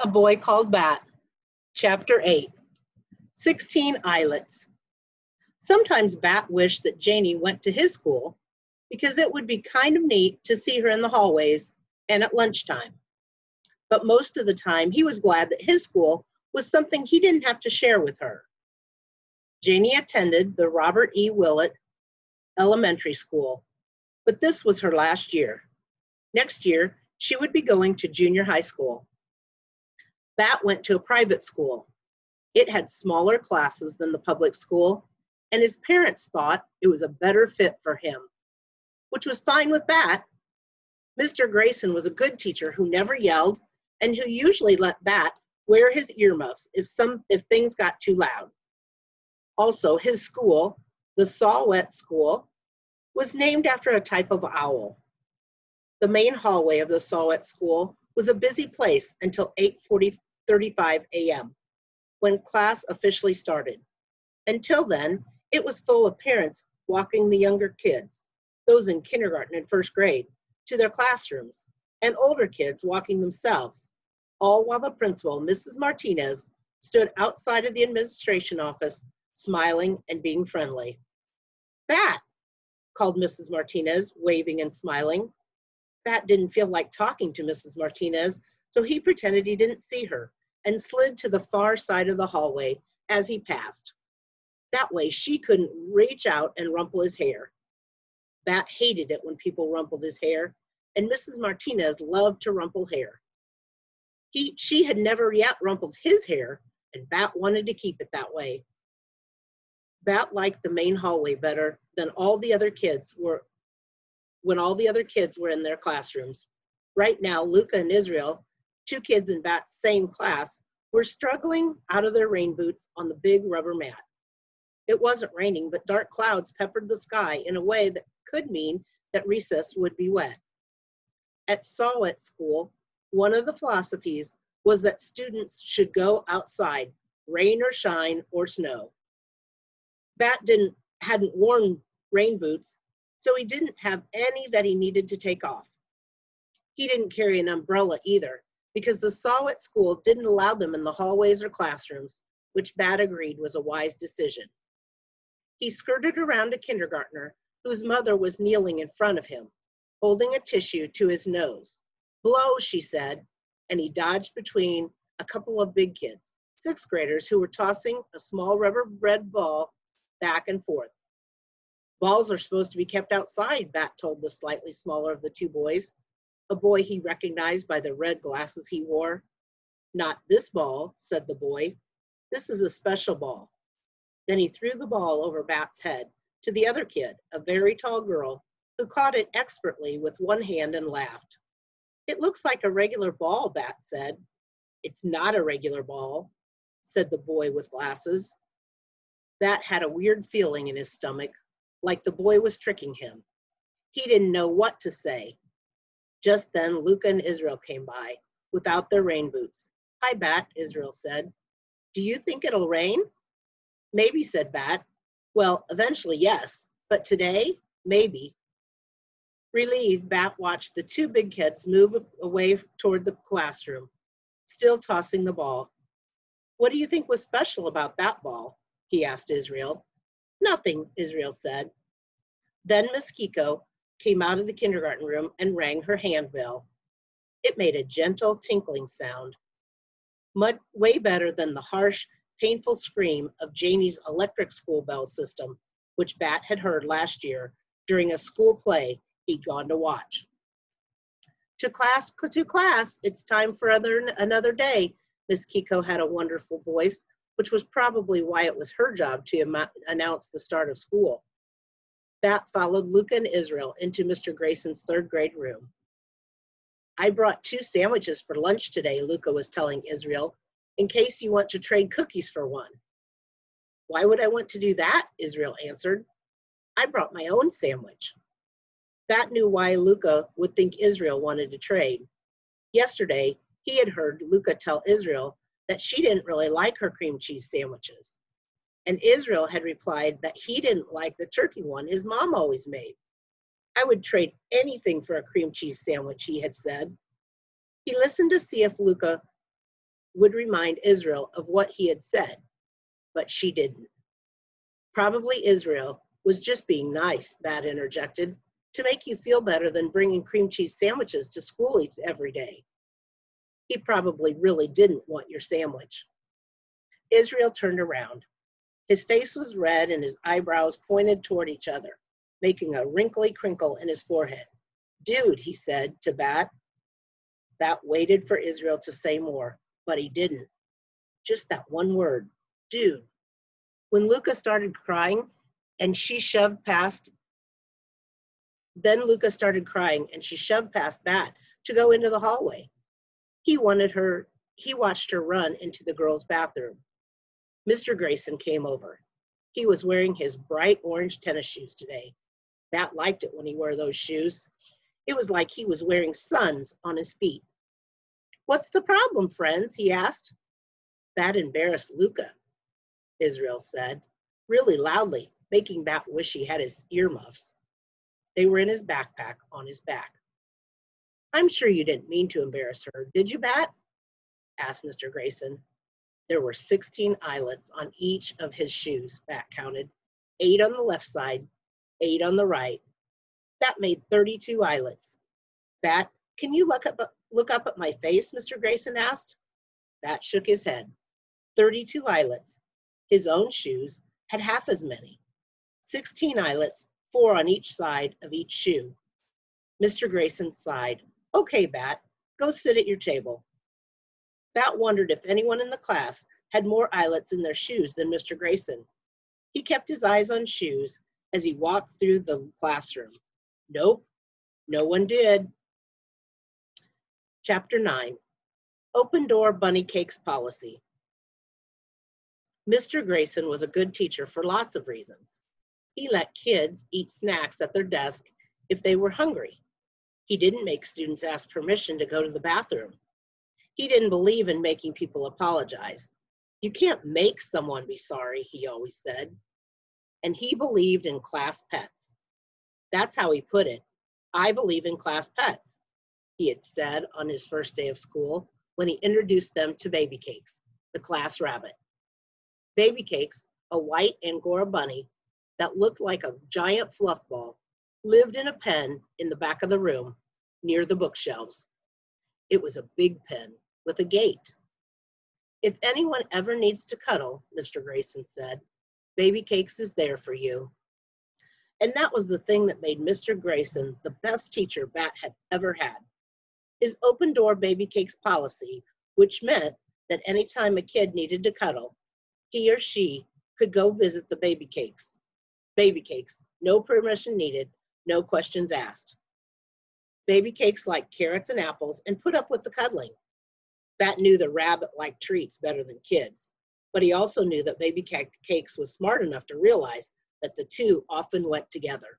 A Boy Called Bat, Chapter 8, 16 Islets. Sometimes Bat wished that Janie went to his school because it would be kind of neat to see her in the hallways and at lunchtime. But most of the time, he was glad that his school was something he didn't have to share with her. Janie attended the Robert E. Willett Elementary School, but this was her last year. Next year, she would be going to junior high school. Bat went to a private school. It had smaller classes than the public school, and his parents thought it was a better fit for him, which was fine with Bat. Mr. Grayson was a good teacher who never yelled and who usually let Bat wear his earmuffs if things got too loud. Also, his school, the Saw-Whet School, was named after a type of owl. The main hallway of the Saw-Whet School was a busy place until 8:35 a.m., when class officially started. Until then, it was full of parents walking the younger kids, those in kindergarten and first grade, to their classrooms, and older kids walking themselves, all while the principal, Mrs. Martinez, stood outside of the administration office, smiling and being friendly. "Bat," called Mrs. Martinez, waving and smiling. Bat didn't feel like talking to Mrs. Martinez, so he pretended he didn't see her and slid to the far side of the hallway as he passed. That way she couldn't reach out and rumple his hair. Bat hated it when people rumpled his hair, and Mrs. Martinez loved to rumple hair. She had never yet rumpled his hair, and Bat wanted to keep it that way. Bat liked the main hallway better than when all the other kids were in their classrooms. Right now, Luca and Israel, two kids in Bat's same class, were struggling out of their rain boots on the big rubber mat. It wasn't raining, but dark clouds peppered the sky in a way that could mean that recess would be wet. At Saw-Whet School, one of the philosophies was that students should go outside, rain or shine or snow. Bat hadn't worn rain boots, so he didn't have any that he needed to take off. He didn't carry an umbrella either, because the Saw-Whet School didn't allow them in the hallways or classrooms, which Bat agreed was a wise decision. He skirted around a kindergartner whose mother was kneeling in front of him, holding a tissue to his nose. "Blow," she said, and he dodged between a couple of big kids, sixth graders, who were tossing a small rubber red ball back and forth. "Balls are supposed to be kept outside," Bat told the slightly smaller of the two boys, a boy he recognized by the red glasses he wore. "Not this ball," said the boy. "This is a special ball." Then he threw the ball over Bat's head to the other kid, a very tall girl, who caught it expertly with one hand and laughed. "It looks like a regular ball," Bat said. "It's not a regular ball," said the boy with glasses. Bat had a weird feeling in his stomach, like the boy was tricking him. He didn't know what to say. Just then, Luca and Israel came by, without their rain boots. "Hi, Bat," Israel said. "Do you think it'll rain?" "Maybe," said Bat. "Well, eventually, yes, but today, maybe." Relieved, Bat watched the two big kids move away toward the classroom, still tossing the ball. "What do you think was special about that ball?" he asked Israel. "Nothing," Israel said. Then Miss Kiko came out of the kindergarten room and rang her handbell. It made a gentle tinkling sound, way better than the harsh, painful scream of Janie's electric school bell system, which Bat had heard last year during a school play he'd gone to watch. To class, it's time for another day." Miss Kiko had a wonderful voice, which was probably why it was her job to announce the start of school. Bat followed Luca and Israel into Mr. Grayson's third grade room. "I brought 2 sandwiches for lunch today," Luca was telling Israel, "in case you want to trade cookies for one." "Why would I want to do that?" Israel answered. "I brought my own sandwich." Bat knew why Luca would think Israel wanted to trade. Yesterday, he had heard Luca tell Israel that she didn't really like her cream cheese sandwiches. And Israel had replied that he didn't like the turkey one his mom always made. "I would trade anything for a cream cheese sandwich," he had said. He listened to see if Luca would remind Israel of what he had said, but she didn't. Probably Israel was just being nice, Bat interjected, to make you feel better than bringing cream cheese sandwiches to school every day. He probably really didn't want your sandwich. Israel turned around. His face was red and his eyebrows pointed toward each other, making a wrinkly crinkle in his forehead. Dude, he said to Bat. Bat waited for Israel to say more, but he didn't. Just that one word, dude. When Luca started crying and she shoved past, Luca started crying and she shoved past Bat to go into the hallway. He watched her run into the girls' bathroom. Mr. Grayson came over. He was wearing his bright orange tennis shoes today. Bat liked it when he wore those shoes. It was like he was wearing suns on his feet. What's the problem, friends? He asked. Bat embarrassed Luca, Israel said, really loudly, making Bat wish he had his earmuffs. They were in his backpack on his back. I'm sure you didn't mean to embarrass her, did you, Bat? Asked Mr. Grayson. There were 16 eyelets on each of his shoes, Bat counted. 8 on the left side, 8 on the right. That made 32 eyelets. Bat, can you look up at my face, Mr. Grayson asked. Bat shook his head. 32 eyelets. His own shoes had half as many. 16 eyelets, 4 on each side of each shoe. Mr. Grayson sighed. Okay, Bat, go sit at your table. Bat wondered if anyone in the class had more eyelets in their shoes than Mr. Grayson. He kept his eyes on shoes as he walked through the classroom. Nope, no one did. Chapter 9, Open Door Bunny Cakes Policy. Mr. Grayson was a good teacher for lots of reasons. He let kids eat snacks at their desk if they were hungry. He didn't make students ask permission to go to the bathroom. He didn't believe in making people apologize. You can't make someone be sorry, he always said. And he believed in class pets. That's how he put it. I believe in class pets, he had said on his first day of school when he introduced them to Baby Cakes, the class rabbit. Baby Cakes, a white Angora bunny that looked like a giant fluff ball, lived in a pen in the back of the room near the bookshelves. It was a big pen with a gate. If anyone ever needs to cuddle, Mr. Grayson said, Baby Cakes is there for you. And that was the thing that made Mr. Grayson the best teacher Bat had ever had. His open door Baby Cakes policy, which meant that anytime a kid needed to cuddle, he or she could go visit the Baby Cakes. Baby Cakes, no permission needed, no questions asked. Baby Cakes liked carrots and apples and put up with the cuddling. Bat knew the rabbit liked treats better than kids, but he also knew that Baby Cakes was smart enough to realize that the two often went together.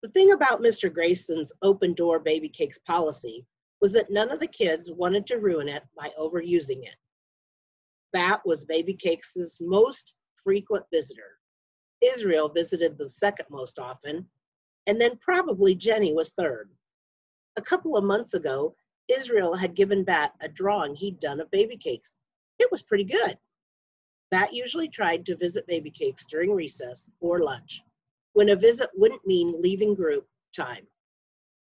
The thing about Mr. Grayson's open door Baby Cakes policy was that none of the kids wanted to ruin it by overusing it. Bat was Baby Cakes' most frequent visitor. Israel visited the second most often, and then probably Jenny was third. A couple of months ago, Israel had given Bat a drawing he'd done of Baby Cakes. It was pretty good. Bat usually tried to visit Baby Cakes during recess or lunch, when a visit wouldn't mean leaving group time.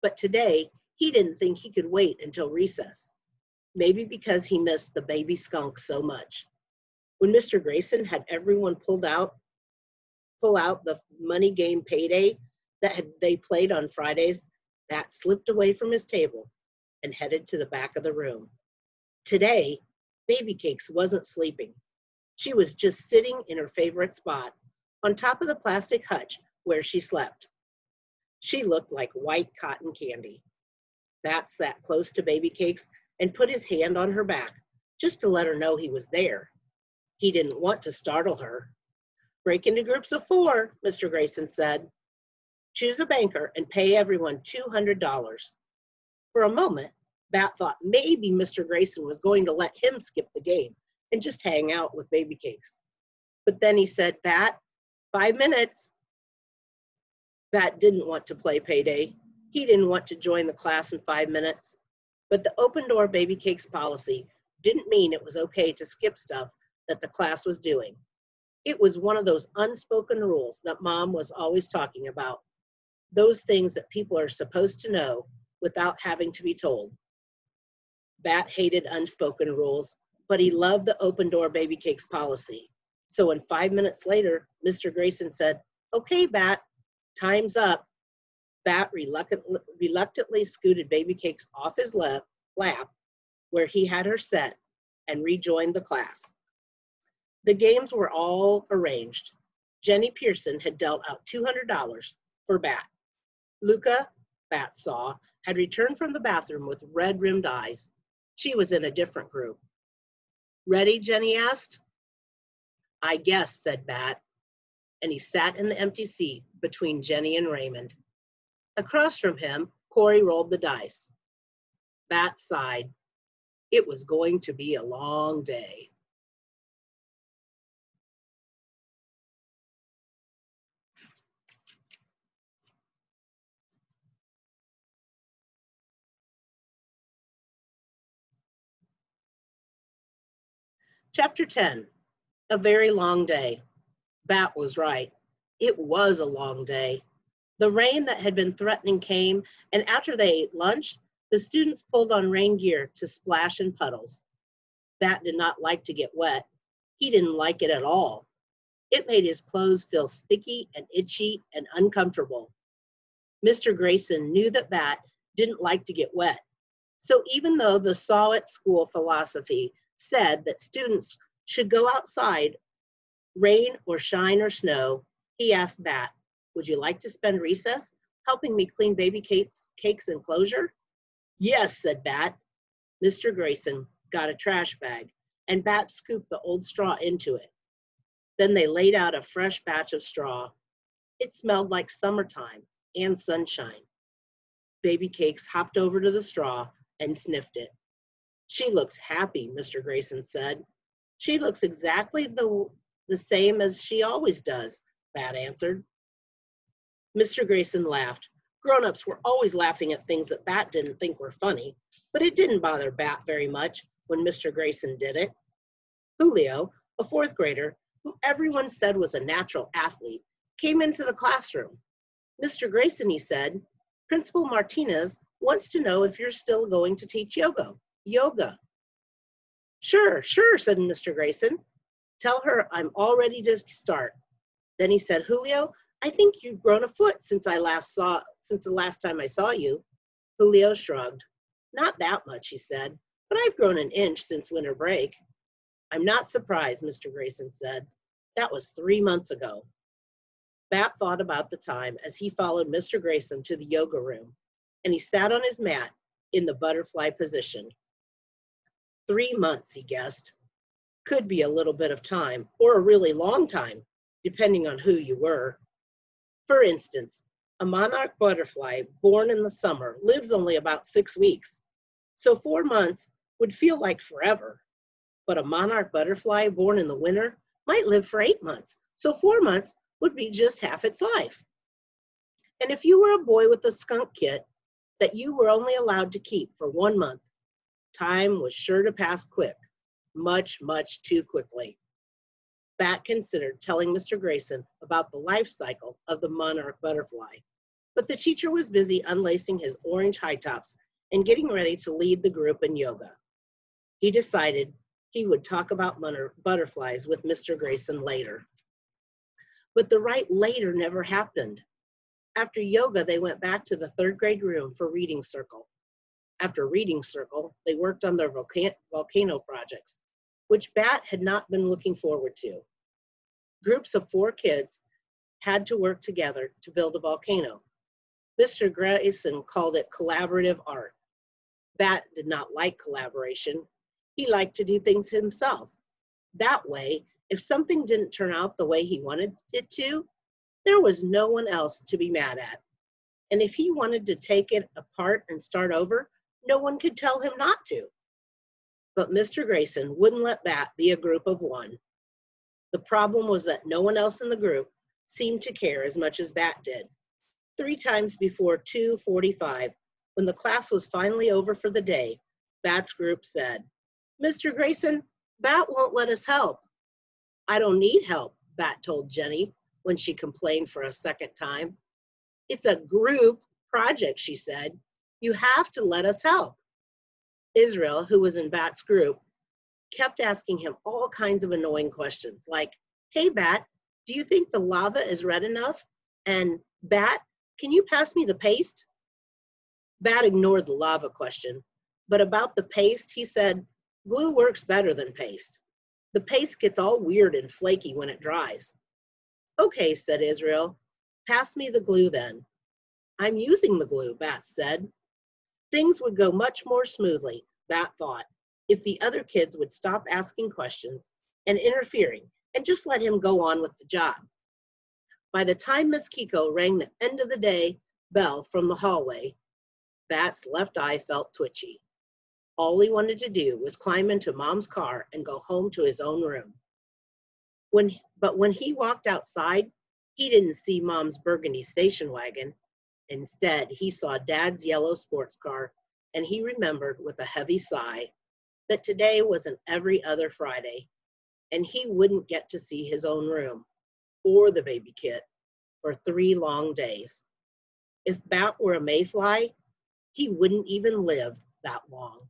But today, he didn't think he could wait until recess, maybe because he missed the baby skunk so much. When Mr. Grayson had everyone pull out the money game Payday that they played on Fridays, Bat slipped away from his table and headed to the back of the room. Today, Baby Cakes wasn't sleeping. She was just sitting in her favorite spot, on top of the plastic hutch where she slept. She looked like white cotton candy. Bat sat close to Baby Cakes and put his hand on her back, just to let her know he was there. He didn't want to startle her. Break into groups of 4, Mr. Grayson said. Choose a banker and pay everyone $200. For a moment, Bat thought maybe Mr. Grayson was going to let him skip the game and just hang out with Baby Cakes. But then he said, Bat, 5 minutes. Bat didn't want to play Payday. He didn't want to join the class in 5 minutes. But the open door Baby Cakes policy didn't mean it was okay to skip stuff that the class was doing. It was one of those unspoken rules that Mom was always talking about, those things that people are supposed to know without having to be told. Bat hated unspoken rules, but he loved the open door baby cakes policy. So when 5 minutes later, Mr. Grayson said, "Okay, Bat, time's up," Bat reluctantly scooted baby cakes off his lap where he had her set and rejoined the class. The games were all arranged. Jenny Pearson had dealt out $200 for Bat. Luca, Bat saw, had returned from the bathroom with red-rimmed eyes. She was in a different group. "Ready?" Jenny asked. "I guess," said Bat, and he sat in the empty seat between Jenny and Raymond. Across from him, Corey rolled the dice. Bat sighed. It was going to be a long day. Chapter 10, A Very Long Day. Bat was right. It was a long day. The rain that had been threatening came, and after they ate lunch, the students pulled on rain gear to splash in puddles. Bat did not like to get wet. He didn't like it at all. It made his clothes feel sticky and itchy and uncomfortable. Mr. Grayson knew that Bat didn't like to get wet. So even though the Saw at School philosophy said that students should go outside, rain or shine or snow, he asked Bat, "Would you like to spend recess helping me clean baby cakes enclosure?" "Yes," said Bat. Mr. Grayson got a trash bag, and Bat scooped the old straw into it. Then they laid out a fresh batch of straw. It smelled like summertime and sunshine. Baby Cakes hopped over to the straw and sniffed it. "She looks happy," Mr. Grayson said. "She looks exactly the same as she always does," Bat answered. Mr. Grayson laughed. Grown-ups were always laughing at things that Bat didn't think were funny, but it didn't bother Bat very much when Mr. Grayson did it. Julio, a fourth grader, who everyone said was a natural athlete, came into the classroom. "Mr. Grayson," he said, "Principal Martinez wants to know if you're still going to teach yoga. Sure, said Mr. Grayson. "Tell her I'm all ready to start." Then he said, "Julio, I think you've grown a foot since the last time I saw you." Julio shrugged. "Not that much," he said, "but I've grown an inch since winter break." "I'm not surprised," Mr. Grayson said. "That was 3 months ago." Bat thought about the time as he followed Mr. Grayson to the yoga room, and he sat on his mat in the butterfly position. 3 months, he guessed. Could be a little bit of time, or a really long time, depending on who you were. For instance, a monarch butterfly born in the summer lives only about 6 weeks, so 4 months would feel like forever. But a monarch butterfly born in the winter might live for 8 months, so 4 months would be just half its life. And if you were a boy with a skunk kit that you were only allowed to keep for 1 month, time was sure to pass quick, much, much too quickly. Bat considered telling Mr. Grayson about the life cycle of the monarch butterfly, but the teacher was busy unlacing his orange high tops and getting ready to lead the group in yoga. He decided he would talk about butterflies with Mr. Grayson later. But the right later never happened. After yoga, they went back to the 3rd grade room for reading circle. After reading circle, they worked on their volcano projects, which Bat had not been looking forward to. Groups of 4 kids had to work together to build a volcano. Mr. Grayson called it collaborative art. Bat did not like collaboration. He liked to do things himself. That way, if something didn't turn out the way he wanted it to, there was no one else to be mad at. And if he wanted to take it apart and start over, no one could tell him not to. But Mr. Grayson wouldn't let that be a group of 1. The problem was that no one else in the group seemed to care as much as Bat did. 3 times before 2:45, when the class was finally over for the day, Bat's group said, Mr. Grayson, Bat won't let us help. I don't need help, Bat told Jenny when she complained for a second time. It's a group project, she said. You have to let us help. Israel, who was in Bat's group, kept asking him all kinds of annoying questions like, hey, Bat, do you think the lava is red enough? And Bat, can you pass me the paste? Bat ignored the lava question, but about the paste, he said, glue works better than paste. The paste gets all weird and flaky when it dries. Okay, said Israel. Pass me the glue then. I'm using the glue, Bat said. Things would go much more smoothly, Bat thought, if the other kids would stop asking questions and interfering and just let him go on with the job. By the time Miss Kiko rang the end of the day bell from the hallway, Bat's left eye felt twitchy. All he wanted to do was climb into Mom's car and go home to his own room. But when he walked outside, he didn't see Mom's burgundy station wagon. Instead, he saw Dad's yellow sports car, and he remembered with a heavy sigh that today was an every other Friday, and he wouldn't get to see his own room or the baby kit for 3 long days. If Bat were a mayfly, he wouldn't even live that long.